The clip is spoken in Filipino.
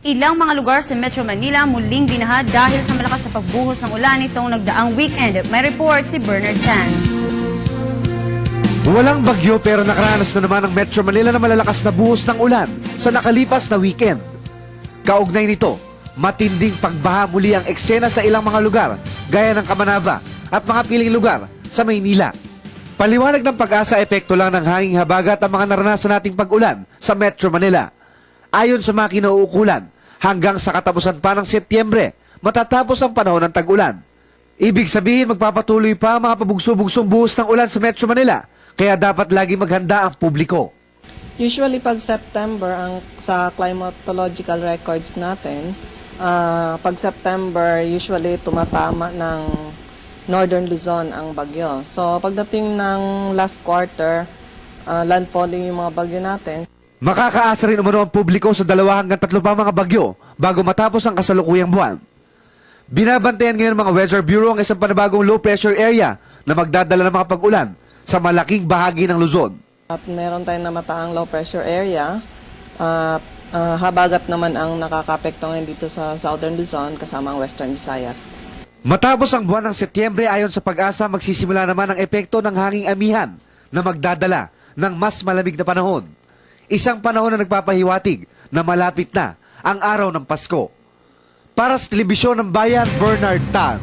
Ilang mga lugar sa Metro Manila muling binaha dahil sa malakas na pagbuhos ng ulan nitong nagdaang weekend. May report si Bernard Tan. Walang bagyo pero nakaranas na naman ang Metro Manila na malalakas na buhos ng ulan sa nakalipas na weekend. Kaugnay nito, matinding pagbaha muli ang eksena sa ilang mga lugar gaya ng Kamanava at mga piling lugar sa Maynila. Paliwanag ng Pag-asa, epekto lang ng hanging habagat ang mga naranasan nating pag-ulan sa Metro Manila. Ayon sa mga kinauukulan, hanggang sa katapusan pa ng Setyembre, matatapos ang panahon ng tag-ulan. Ibig sabihin, magpapatuloy pa ang mga pabugso-bugsong buhos ng ulan sa Metro Manila, kaya dapat lagi maghanda ang publiko. Usually pag September, ang sa climatological records natin, pag September, usually tumatama ng Northern Luzon ang bagyo. So pagdating ng last quarter, landfalling yung mga bagyo natin. Makakaasa rin umano ang publiko sa 2 hanggang 3 pa mga bagyo bago matapos ang kasalukuyang buwan. Binabantayan ngayon ng mga Weather Bureau ang isang panibagong low pressure area na magdadala ng mga pag-ulan sa malaking bahagi ng Luzon. At meron tayong namataang low pressure area at habagat naman ang nakakapekto ngayon dito sa Southern Luzon kasama ang Western Visayas. Matapos ang buwan ng Setyembre, ayon sa Pag-asa, magsisimula naman ang epekto ng hanging amihan na magdadala ng mas malamig na panahon. Isang panahon na nagpapahiwatig na malapit na ang araw ng Pasko. Para sa Telebisyon ng Bayan, Bernard Tan.